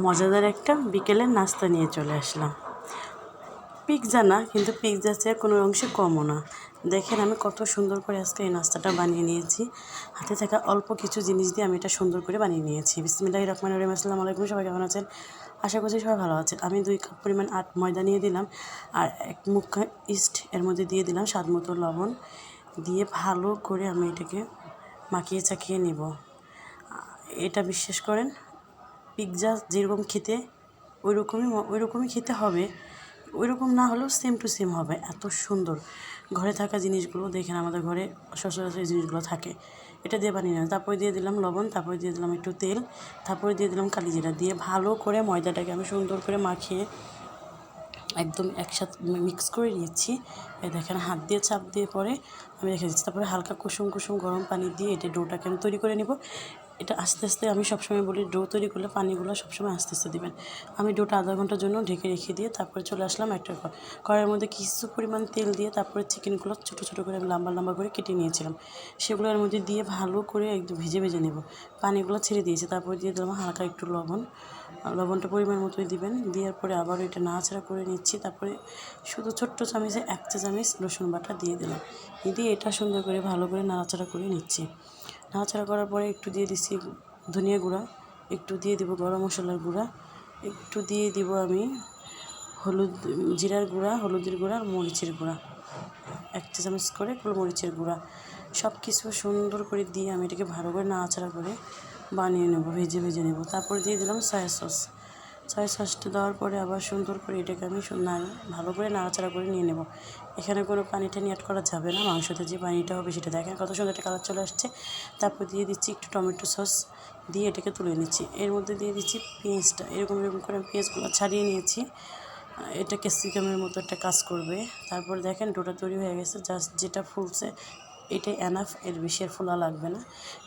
মজাদার একটা বিকেলের নাস্তা নিয়ে চলে আসলাম। পিৎজা না, কিন্তু পিৎজার চেয়ে কোনো অংশে কমও না। দেখেন আমি কত সুন্দর করে আজকে এই নাস্তাটা বানিয়ে নিয়েছি। হাতে থাকা অল্প কিছু জিনিস দিয়ে আমি এটা সুন্দর করে বানিয়ে নিয়েছি। বিসমিল্লাহির রহমানির রহিম। আসসালামু আলাইকুম, সবাই কেমন আছেন? আশা করছি সবাই ভালো আছেন। আমি 2 কাপ পরিমাণ ময়দা নিয়ে দিলাম, আর 1 মুঠা ইস্ট এর মধ্যে দিয়ে দিলাম, স্বাদ মতো লবণ দিয়ে ভালো করে আমি এটাকে মাখিয়ে চাখিয়ে নেব। এটা বিশ্বাস করেন, পিৎজা যেরকম খেতে ওই রকমই খেতে হবে, ওই রকম না হলেও সেম টু সেম হবে। এত সুন্দর ঘরে থাকা জিনিসগুলো দেখেন, আমাদের ঘরে সচরাচর এই জিনিসগুলো থাকে। এটা দিয়ে বানিয়ে নিলাম, তারপরে দিয়ে দিলাম লবণ, তারপরে দিয়ে দিলাম একটু তেল, তারপরে দিয়ে দিলাম কালিজিরা দিয়ে ভালো করে ময়দাটাকে আমি সুন্দর করে মাখিয়ে একদম একসাথে মিক্স করে নিচ্ছি। এই দেখেন হাত দিয়ে চাপ দিয়ে পরে আমি রেখে দিচ্ছি। তারপরে হালকা কুসুম কুসুম গরম পানি দিয়ে এটা ডোটাকে আমি তৈরি করে নেব। এটা আস্তে আস্তে, আমি সবসময় বলি ডো তৈরি করলে পানিগুলো সবসময় আস্তে আস্তে দেবেন। আমি ডোটা আধা ঘন্টার জন্য ঢেকে রেখে দিয়ে তারপরে চলে আসলাম একটা কড়াইয়ের মধ্যে কিছু পরিমাণ তেল দিয়ে তারপরে চিকেনগুলো ছোটো ছোটো করে আমি লম্বা লম্বা করে কেটে নিয়েছিলাম। সেগুলোর মধ্যে দিয়ে ভালো করে একদম ভেজে ভেজে নেব। পানিগুলো ছেড়ে দিয়েছি, তারপরে দিয়ে দিলাম হালকা একটু লবণটা পরিমাণ মতোই দিবেন। দেওয়ার পরে আবার এটা নাড়াচাড়া করে নিচ্ছি। তারপরে শুধু ছোট্ট চামচে 1 চা চামচ রসুন বাটা দিয়ে দিলাম। দিয়ে এটা সুন্দর করে ভালো করে নাড়াচাড়া করে নিচ্ছি। নাড়াচাড়া করার পরে একটু দিয়ে দিচ্ছি ধনিয়া গুঁড়া, একটু দিয়ে দিব গরম মশলার গুঁড়া, একটু দিয়ে দিব আমি জিরার গুঁড়া, হলুদের গুঁড়া আর মরিচের গুঁড়া, 1 চা চামচ করে গোলমরিচের গুঁড়া। সব কিছু সুন্দর করে দিয়ে আমি এটাকে ভালো করে নাড়াচাড়া করে বানিয়ে নেব, ভেজে ভেজে নেব। তারপর দিয়ে দিলাম সয়া সসটা দেওয়ার পরে আবার সুন্দর করে এটাকে আমি ভালো করে নাড়াচাড়া করে নিয়ে নেব। এখানে কোনো পানি টানি অ্যাড করা যাবে না, মাংসতে যে পানিটা হবে সেটা দেখেন কত সুন্দর একটা কালার চলে আসছে। তারপর দিয়ে দিচ্ছি একটু টমেটো সস, দিয়ে এটাকে তুলে নিচ্ছি। এর মধ্যে দিয়ে দিচ্ছি পেঁয়াজটা, এরকম করে পেঁয়াজগুলো ছাড়িয়ে নিয়েছি। এটা ক্যাপসিকামের মতো একটা কাজ করবে। তারপর দেখেন ডোটা তৈরি হয়ে গেছে, জাস্ট যেটা ফুলছে এটাই এনাফ, এর বেশি আর ফোলা লাগবে না।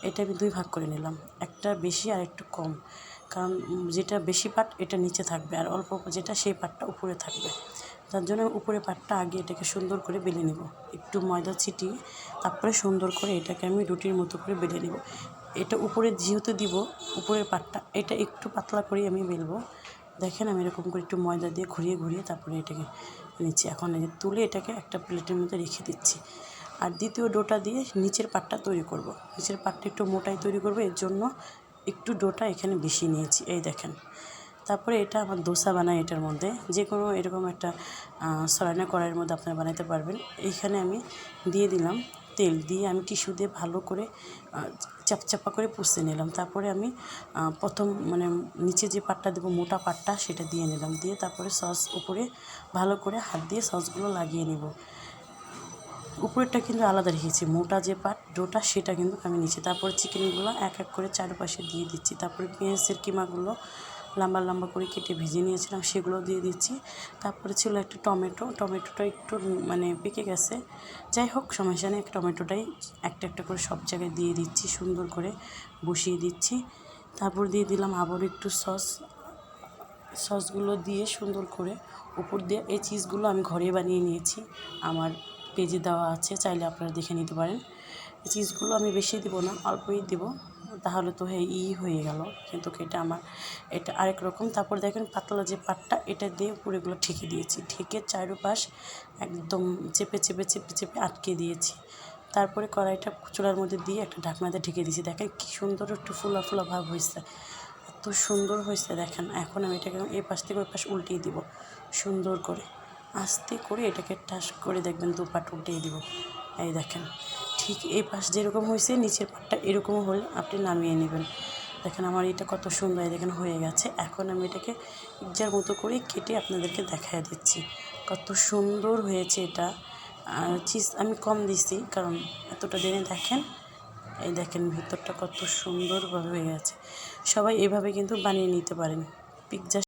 এটা আমি 2 ভাগ করে নিলাম, একটা বেশি আর একটু কম, কারণ যেটা বেশি পাট এটা নিচে থাকবে আর অল্প যেটা সেই পাটটা উপরে থাকবে। তার জন্য উপরে পাটটা আগে এটাকে সুন্দর করে বেলে নেব, একটু ময়দা ছিটিয়ে তারপরে সুন্দর করে এটাকে আমি রুটির মতো করে বেলে নেব। এটা উপরে যেহেতু দিব, উপরের পাটটা এটা একটু পাতলা করে আমি বেলবো। দেখেন আমি এরকম করে একটু ময়দা দিয়ে ঘুরিয়ে ঘুরিয়ে তারপরে এটাকে নিচ্ছি। এখন তুলে এটাকে একটা প্লেটের মধ্যে রেখে দিচ্ছি। আর দ্বিতীয় ডোটা দিয়ে নিচের পাটটা তৈরি করব। নিচের পাটটা একটু মোটাই তৈরি করব, এর জন্য একটু ডোটা এখানে বেশি নিয়েছি। এই দেখেন, তারপরে এটা আমার দোসা বানাই, এটার মধ্যে যে কোনো এরকম একটা সরানো কড়াইয়ের মধ্যে আপনারা বানাতে পারবেন। এইখানে আমি দিয়ে দিলাম তেল, দিয়ে আমি টিস্যু দিয়ে ভালো করে চাপচাপা করে পুষে নিলাম। তারপরে আমি প্রথম নিচে যে পাটটা দেবো, মোটা পাটটা, সেটা দিয়ে নিলাম। দিয়ে তারপরে সস উপরে ভালো করে হাত দিয়ে সসগুলো লাগিয়ে নেব। উপরেরটা কিন্তু আলাদা রেখেছি, মোটা যে পাট ডোটা সেটা কিন্তু আমি নিচ্ছি। তারপরে চিকেনগুলো এক এক করে চারপাশে দিয়ে দিচ্ছি। তারপরে পেঁয়াজের কিমাগুলো লম্বা লম্বা করে কেটে ভেজে নিয়েছিলাম, সেগুলো দিয়ে দিচ্ছি। তারপরে ছিল একটা টমেটোটা একটু পেকে গেছে, যাই হোক সমস্যা নেই, টমেটোটাই একটা একটা করে সব জায়গায় দিয়ে দিচ্ছি, সুন্দর করে বসিয়ে দিচ্ছি। তারপর দিয়ে দিলাম আবার একটু সসগুলো দিয়ে সুন্দর করে উপর দিয়ে এই চিজগুলো আমি ঘরে বানিয়ে নিয়েছি, আমার পেজে দেওয়া আছে, চাইলে আপনারা দেখে নিতে পারেন। এই চিজগুলো আমি বেশি দেবো না, অল্পই দেবো, তাহলে তো হয়ে গেল, কিন্তু এটা আরেক রকম। তারপর দেখেন পাতলা যে পাটটা, এটা দিয়ে উপরে এগুলো ঠেকে দিয়েছি, ঠেকে চারপাশ একদম চেপে চেপে চেপে চেপে আটকে দিয়েছি। তারপরে কড়াইটা চুলার মধ্যে দিয়ে একটা ঢাকনাতে ঢেকে দিয়েছি। দেখেন কী সুন্দর একটু ফুলা ফুলা ভাব হয়েছে, এত সুন্দর হয়েছে দেখেন। এখন আমি এটাকে এই পাশ থেকে ওই পাশ উল্টিয়ে দিব, সুন্দর করে আস্তে করে এটাকে ঠাস করে দেখবেন 2 পাট উল্টিয়ে দিব। এই দেখেন ঠিক এই পাশ যেরকম হয়েছে, নিচের পাটটা এরকমও হলে আপনি নামিয়ে নেবেন। দেখেন আমার এটা কত সুন্দর দেখেন হয়ে গেছে। এখন আমি এটাকে পিৎজার মতো করে কেটে আপনাদেরকে দেখায় দিচ্ছি, কত সুন্দর হয়েছে এটা। চিজ আমি কম দিছি, কারণ এতটা দিনে দেখেন, এই দেখেন ভিতরটা কত সুন্দরভাবে হয়ে গেছে। সবাই এভাবে কিন্তু বানিয়ে নিতে পারেন পিৎজা।